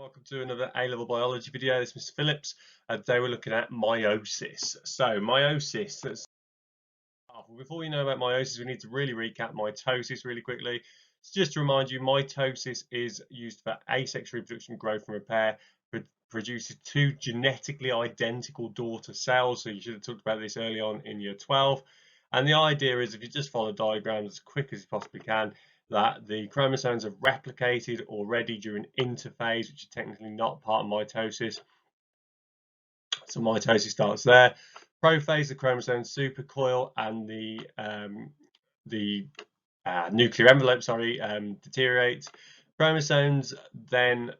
Welcome to another A-level biology video. This is Mr. Phillips, and today we're looking at meiosis. So meiosis, before we know about meiosis, we need to really recap mitosis really quickly. So just to remind you, mitosis is used for asexual reproduction, growth and repair. It produces two genetically identical daughter cells. So you should have talked about this early on in year 12. And the idea is, if you just follow diagrams as quick as you possibly can, that the chromosomes have replicated already during interphase, which is technically not part of mitosis. So mitosis starts there. Prophase, the chromosomes supercoil and the nuclear envelope, deteriorates. Chromosomes then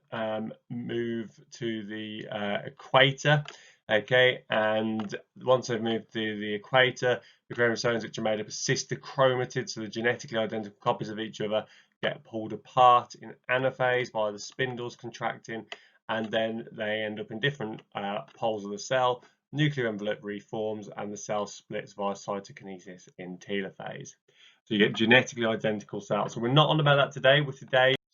move to the equator. Okay, and once they've moved to the equator, the chromosomes, which are made up of sister chromatids, so the genetically identical copies of each other, get pulled apart in anaphase by the spindles contracting, and then they end up in different poles of the cell. Nuclear envelope reforms, and the cell splits via cytokinesis in telophase. So you get genetically identical cells. So we're not on about that today.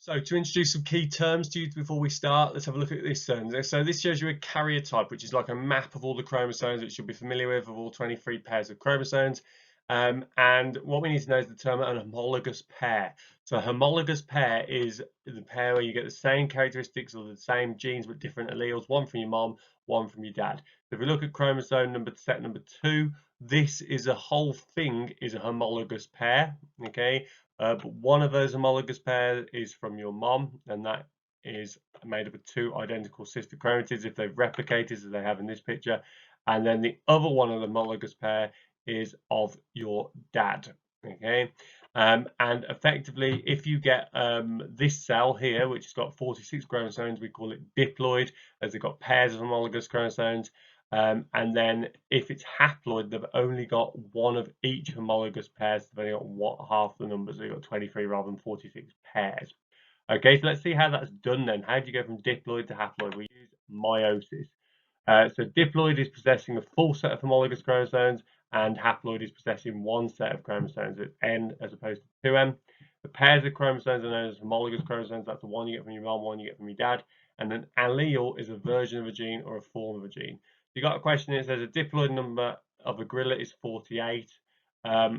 So to introduce some key terms to you before we start, let's have a look at this term. So this shows you a karyotype, which is like a map of all the chromosomes, which you'll be familiar with, of all 23 pairs of chromosomes. And what we need to know is the term an homologous pair. So a homologous pair is the pair where you get the same characteristics or the same genes but different alleles, one from your mom, one from your dad. So if we look at chromosome set number 2, this is a whole thing is a homologous pair, okay? But one of those homologous pairs is from your mom, and that is made up of two identical sister chromatids if they've replicated as they have in this picture. And then the other one of the homologous pair is of your dad, okay? And effectively, if you get this cell here, which has got 46 chromosomes, we call it diploid, as they've got pairs of homologous chromosomes. And then if it's haploid, they've only got one of each homologous pair, so they've only got half the numbers, so you've got 23 rather than 46 pairs. Okay, so let's see how that's done then. How do you go from diploid to haploid? We use meiosis. So diploid is possessing a full set of homologous chromosomes, and haploid is possessing one set of chromosomes. It's N as opposed to 2M. The pairs of chromosomes are known as homologous chromosomes. That's the one you get from your mom, one you get from your dad. And an allele is a version of a gene or a form of a gene. You got a question here. It says a diploid number of a gorilla is 48.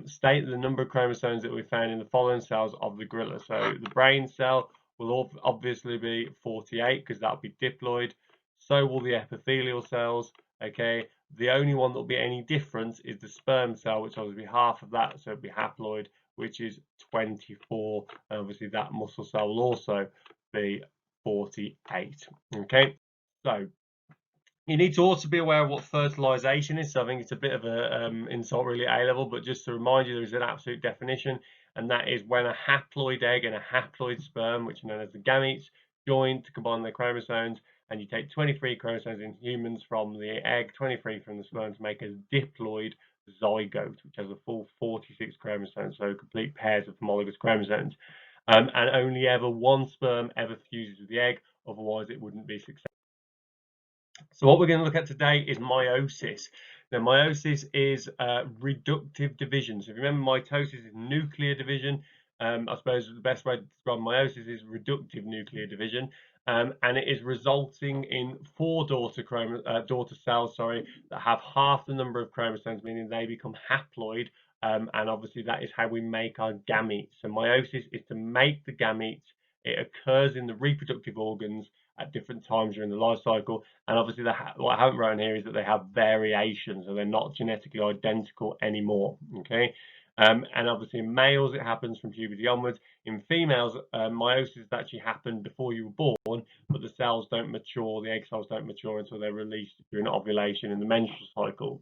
State the number of chromosomes that we found in the following cells of the gorilla. So the brain cell will obviously be 48 because that'll be diploid. So will the epithelial cells. Okay, the only one that will be any different is the sperm cell, which will obviously be half of that, so it'll be haploid, which is 24. And obviously that muscle cell will also be 48. Okay, so you need to also be aware of what fertilization is. So I think it's a bit of an insult really at A-level, but just to remind you, there is an absolute definition, and that is when a haploid egg and a haploid sperm, which are known as the gametes, join to combine their chromosomes, and you take 23 chromosomes in humans from the egg, 23 from the sperm to make a diploid zygote, which has a full 46 chromosomes, so complete pairs of homologous chromosomes. And only ever one sperm ever fuses with the egg, otherwise it wouldn't be successful. So what we're going to look at today is meiosis. Now, meiosis is reductive division. So if you remember, mitosis is nuclear division. I suppose the best way to describe meiosis is reductive nuclear division. And it is resulting in 4 daughter cells, that have half the number of chromosomes, meaning they become haploid. And obviously that is how we make our gametes. So meiosis is to make the gametes. It occurs in the reproductive organs at different times during the life cycle, and obviously what I haven't written here is that they have variations, so they're not genetically identical anymore. Okay, and obviously in males it happens from puberty onwards. In females, meiosis actually happened before you were born, but the cells don't mature, the egg cells don't mature until they're released during ovulation in the menstrual cycle.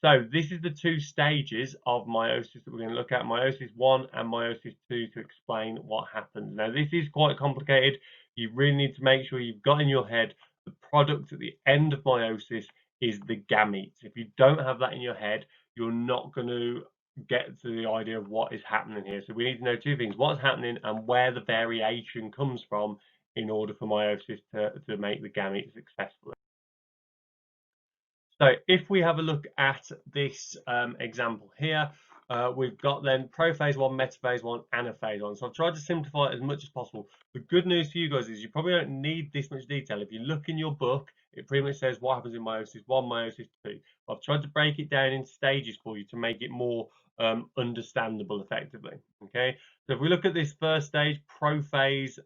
So this is the 2 stages of meiosis that we're going to look at, meiosis 1 and meiosis 2, to explain what happens. Now this is quite complicated. You really need to make sure you've got in your head the product at the end of meiosis is the gametes. If you don't have that in your head, you're not going to get to the idea of what is happening here. So we need to know 2 things: what's happening and where the variation comes from in order for meiosis to make the gametes successful. So if we have a look at this example here, we've got then prophase 1, metaphase 1, anaphase 1. So I've tried to simplify it as much as possible. The good news for you guys is you probably don't need this much detail. If you look in your book, it pretty much says what happens in meiosis 1, meiosis 2. I've tried to break it down in stages for you to make it more understandable effectively. Okay, so if we look at this first stage, prophase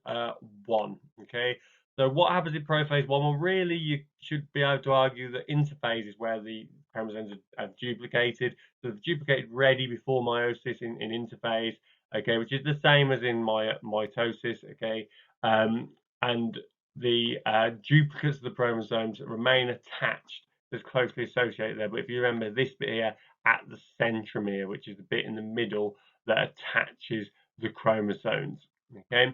1. Okay, so what happens in prophase 1? Well, really, you should be able to argue that interphase is where the chromosomes are duplicated. So they're duplicated ready before meiosis in interphase, okay, which is the same as in mitosis, okay, and the duplicates of the chromosomes remain attached. That's closely associated there. But if you remember this bit here at the centromere, which is the bit in the middle that attaches the chromosomes, okay.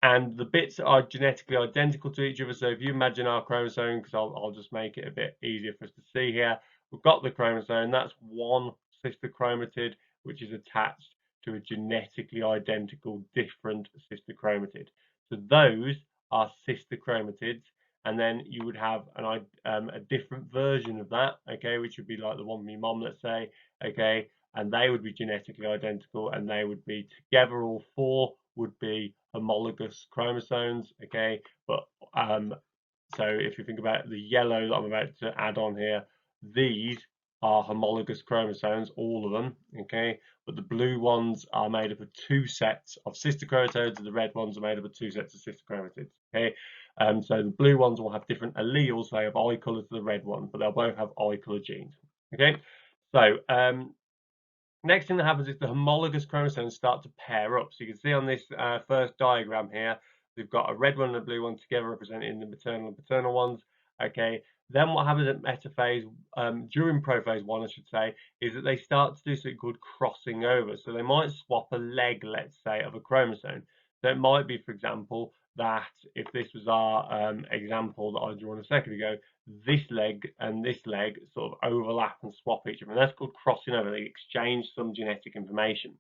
And the bits are genetically identical to each other. So if you imagine our chromosome, because I'll just make it a bit easier for us to see here, we've got the chromosome. That's one sister chromatid, which is attached to a genetically identical different sister chromatid. So those are sister chromatids. And then you would have a different version of that, okay, which would be like the one from your mom, let's say, okay, and they would be genetically identical, and they would be together, all four would be homologous chromosomes, okay, but so if you think about the yellow that I'm about to add on here, these are homologous chromosomes, all of them, okay, but the blue ones are made up of two sets of sister chromatids, and the red ones are made up of two sets of sister chromatids, okay. So the blue ones will have different alleles. They have eye colour to the red one, but they'll both have eye colour genes, okay. So next thing that happens is the homologous chromosomes start to pair up. So you can see on this first diagram here, we've got a red one and a blue one together representing the maternal and paternal ones. Okay. Then what happens at metaphase, during prophase 1, I should say, is that they start to do something called crossing over. So they might swap a leg, let's say, of a chromosome. So it might be, for example, that if this was our example that I drew a second ago, this leg and this leg sort of overlap and swap each other. And that's called crossing over. They exchange some genetic information.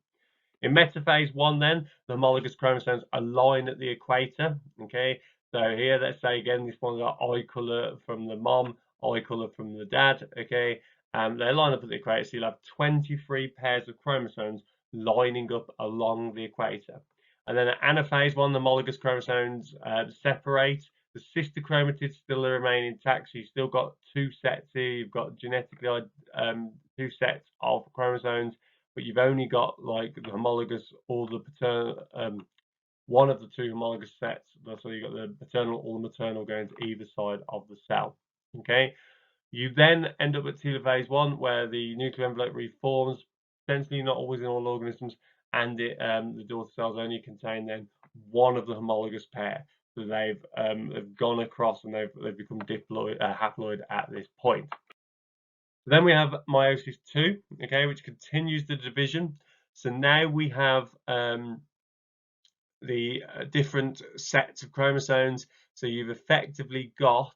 In metaphase 1, then, the homologous chromosomes align at the equator. Okay, so here, let's say again, this one's got eye colour from the mom, eye colour from the dad. Okay, they line up at the equator, so you'll have 23 pairs of chromosomes lining up along the equator. And then at anaphase 1, the homologous chromosomes separate. The sister chromatids still remain intact, so you've still got two sets here. You've got genetically two sets of chromosomes, but you've only got like the homologous or the paternal, one of the two homologous sets. So you've got the paternal or the maternal going to either side of the cell. Okay. You then end up at telophase 1, where the nuclear envelope reforms, potentially not always in all organisms, and the daughter cells only contain then one of the homologous pair. So they've gone across and they've become haploid at this point. Then we have meiosis 2, okay, which continues the division. So now we have the different sets of chromosomes. So you've effectively got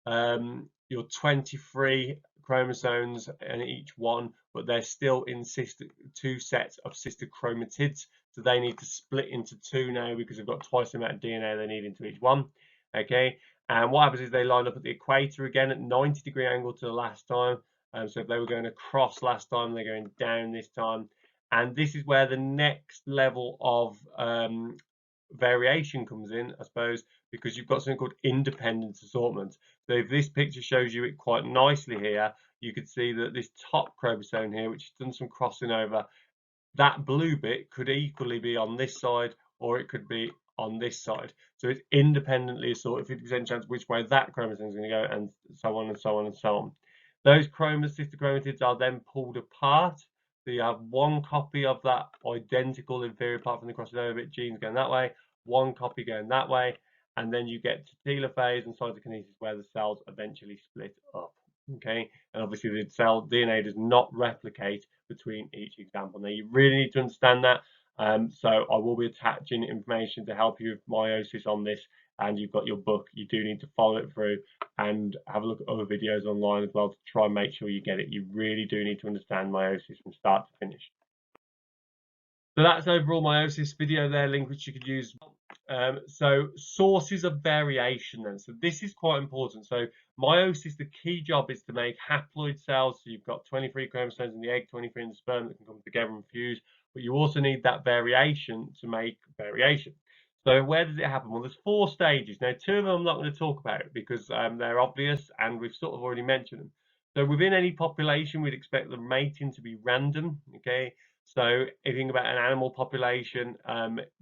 your 23 chromosomes in each one, but they're still in two sets of sister chromatids. So they need to split into two now because they've got twice the amount of DNA they need into each one. Okay, and what happens is they line up at the equator again at 90-degree angle to the last time. So if they were going across last time, they're going down this time. And this is where the next level of variation comes in, I suppose, because you've got something called independent assortment. So if this picture shows you it quite nicely here, you could see that this top chromosome here, which has done some crossing over, that blue bit could equally be on this side or it could be on this side. So it's independently assorted, 50% chance which way that chromosome is going to go, and so on and so on and so on. Those sister chromatids are then pulled apart. So you have one copy of that identical inferior part from the crossing over bit genes going that way, one copy going that way, and then you get to telophase and cytokinesis where the cells eventually split up. Okay, and obviously the cell DNA does not replicate between each example. Now you really need to understand that. So I will be attaching information to help you with meiosis on this, and you've got your book. You do need to follow it through and have a look at other videos online as well to try and make sure you get it. You really do need to understand meiosis from start to finish. So that's overall meiosis video there, link which you could use. So sources of variation then. So this is quite important. So meiosis, the key job is to make haploid cells. So you've got 23 chromosomes in the egg, 23 in the sperm that can come together and fuse. But you also need that variation to make variation. So where does it happen? Well, there's 4 stages. Now, 2 of them I'm not going to talk about because they're obvious and we've sort of already mentioned them. So within any population, we'd expect the mating to be random, okay? So if you think about an animal population,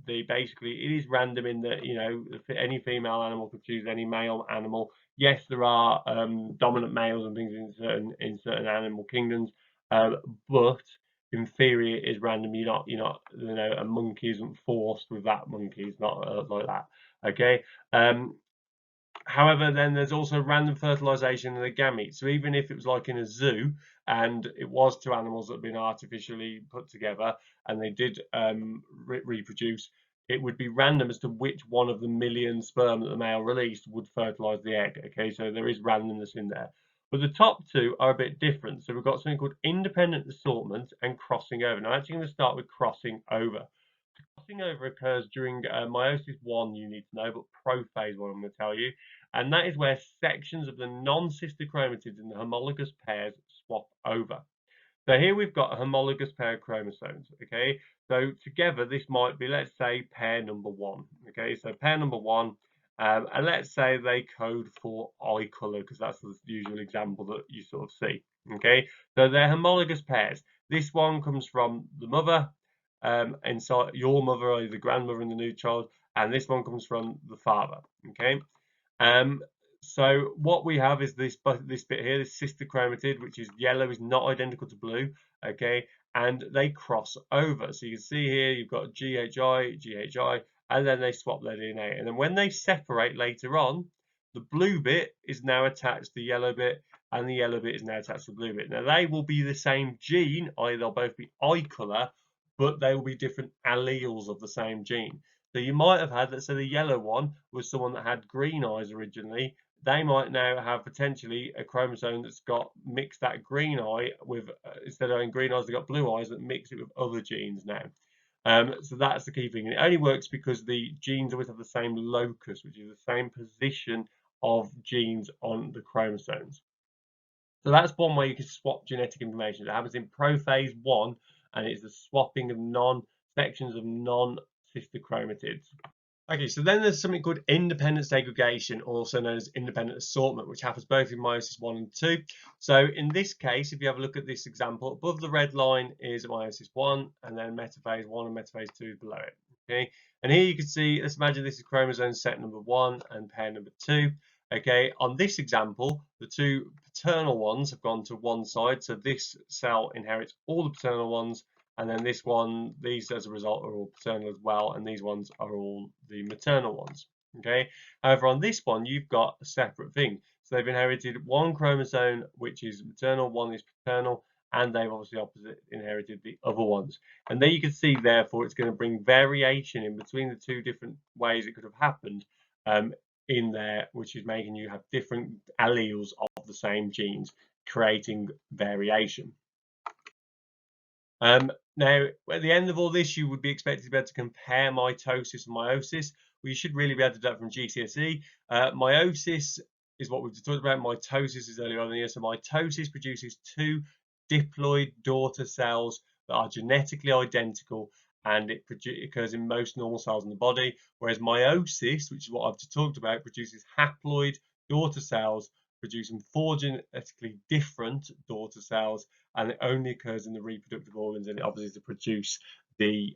basically it is random in that, you know, any female animal could choose any male animal. Yes, there are dominant males and things in certain animal kingdoms, but in theory it is random. You're not, you know, a monkey isn't forced with that monkey. It's not like that. Okay. However, then there's also random fertilization in the gametes. So even if it was like in a zoo and it was 2 animals that had been artificially put together and they did reproduce, it would be random as to which one of the million sperm that the male released would fertilize the egg. Okay, so there is randomness in there. But the top 2 are a bit different. So we've got something called independent assortment and crossing over. Now, I'm actually going to start with crossing over. Crossing over occurs during meiosis 1, you need to know, but prophase 1, I'm going to tell you. And that is where sections of the non-sister chromatids in the homologous pairs swap over. So here we've got a homologous pair of chromosomes, okay? So together this might be, let's say, pair number 1, okay? So pair number 1, and let's say they code for eye colour because that's the usual example that you sort of see, okay? So they're homologous pairs. This one comes from the mother, and so your mother or the grandmother and the new child, and this one comes from the father, okay? Um, so what we have is this bit here, this sister chromatid, which is yellow, is not identical to blue, okay? And they cross over. So you can see here you've got GHI, GHI, and then they swap their DNA. And then when they separate later on, the blue bit is now attached to the yellow bit, and the yellow bit is now attached to the blue bit. Now they will be the same gene, either they'll both be eye colour, but they will be different alleles of the same gene. So you might have had, let's say the yellow one was someone that had green eyes originally. They might now have potentially a chromosome that's got mixed that green eye with, instead of having green eyes, they've got blue eyes that mix it with other genes now. So that's the key thing. And it only works because the genes always have the same locus, which is the same position of genes on the chromosomes. So that's one way you can swap genetic information. It happens in prophase 1, and it's the swapping of sections of non-sister chromatids. Okay, so then there's something called independent segregation, also known as independent assortment, which happens both in meiosis 1 and 2. So in this case, if you have a look at this example, above the red line is meiosis 1, and then metaphase 1 and metaphase 2 below it. Okay, and here you can see, let's imagine this is chromosome set number 1 and pair number 2. Okay, on this example, the 2 paternal ones have gone to one side, so this cell inherits all the paternal ones, and then this one, these as a result are all paternal as well, and these ones are all the maternal ones. Okay. However, on this one, you've got a separate thing. So they've inherited one chromosome, which is maternal, one is paternal, and they've obviously inherited the other ones. And there you can see, therefore, it's going to bring variation in between the 2 different ways it could have happened in there, which is making you have different alleles of the same genes, creating variation. Now, at the end of all this, you would be expected to be able to compare mitosis and meiosis. Well, you should really be able to do that from GCSE. Meiosis is what we've talked about. Mitosis is earlier on in the year. So mitosis produces 2 diploid daughter cells that are genetically identical, and it occurs in most normal cells in the body. Whereas meiosis, which is what I've just talked about, produces haploid daughter cells producing 4 genetically different daughter cells, and it only occurs in the reproductive organs, and it obviously to produce the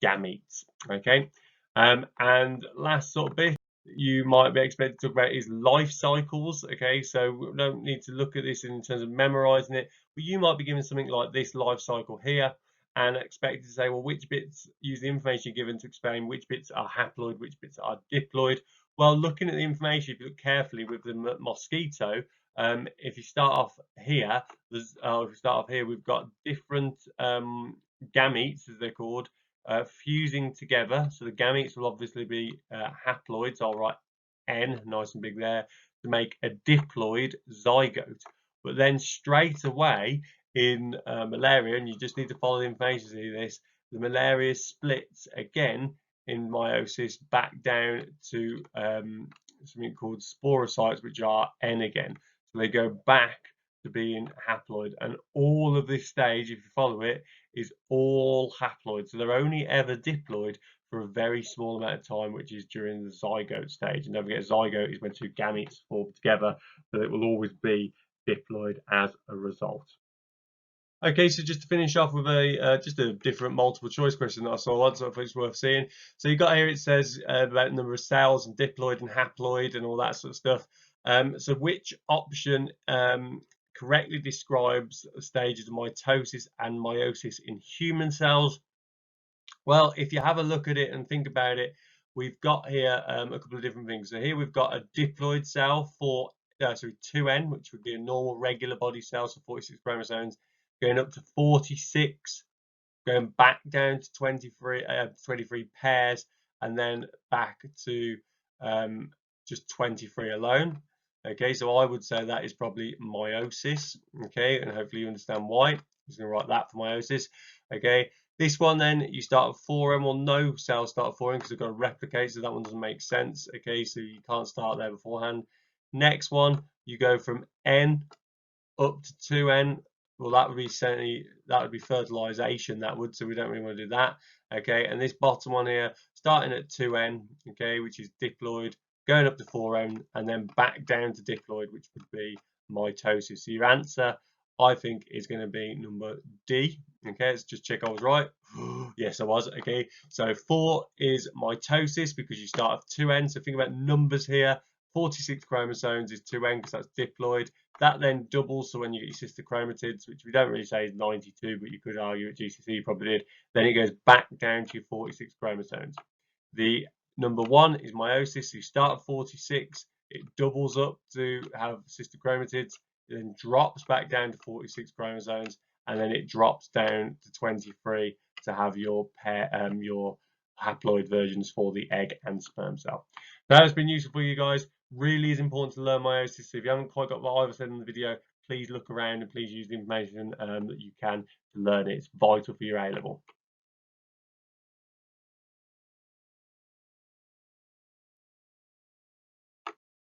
gametes. Okay, and last sort of bit you might be expected to talk about is life cycles. Okay, so we don't need to look at this in terms of memorizing it, but you might be given something like this life cycle here and expected to say, well, which bits, use the information given to explain which bits are haploid, which bits are diploid. Well, looking at the information, if you look carefully with the mosquito, if you start off here, we've got different gametes, as they're called, fusing together. So the gametes will obviously be haploids. I'll write N, nice and big there, to make a diploid zygote. But then straight away in malaria, and you just need to follow the information to see this, the malaria splits again in meiosis back down to something called sporocytes, which are N again. So they go back to being haploid, and all of this stage, if you follow it, is all haploid. So they're only ever diploid for a very small amount of time, which is during the zygote stage. And don't forget, zygote is when two gametes form together, so it will always be diploid as a result. Okay, so just to finish off with a just a different multiple choice question that I saw once, so I think it's worth seeing. So you got here, it says about the number of cells and diploid and haploid and all that sort of stuff. So which option correctly describes the stages of mitosis and meiosis in human cells? Well, if you have a look at it and think about it, we've got here a couple of different things. So here we've got a diploid cell for 2N, which would be a normal regular body cell, so 46 chromosomes, going up to 46, going back down to 23 pairs, and then back to just 23 alone. Okay, so I would say that is probably meiosis. Okay, and hopefully you understand why. I'm just going to write that for meiosis. Okay, this one then, you start at 4M, well, no cells start at 4M because they've got to replicate, so that one doesn't make sense. Okay, so you can't start there beforehand. Next one, you go from N up to 2N. Well, that would be fertilization, that would, so we don't really want to do that. Okay, and this bottom one here, starting at 2N, okay, which is diploid, going up to 4N, and then back down to diploid, which would be mitosis. So your answer, I think, is going to be number D. Okay, let's just check I was right. Yes, I was. Okay, so 4 is mitosis because you start at 2N. So think about numbers here. 46 chromosomes is 2N because that's diploid. That then doubles, so when you get your sister chromatids, which we don't really say is 92, but you could argue at GCSE you probably did, then it goes back down to your 46 chromosomes. The number 1 is meiosis. So you start at 46, it doubles up to have sister chromatids, it then drops back down to 46 chromosomes, and then it drops down to 23 to have your your haploid versions for the egg and sperm cell. That has been useful for you guys. Really is important to learn meiosis. So if you haven't quite got what I've said in the video, please look around and please use the information that you can to learn it. It's vital for your A level.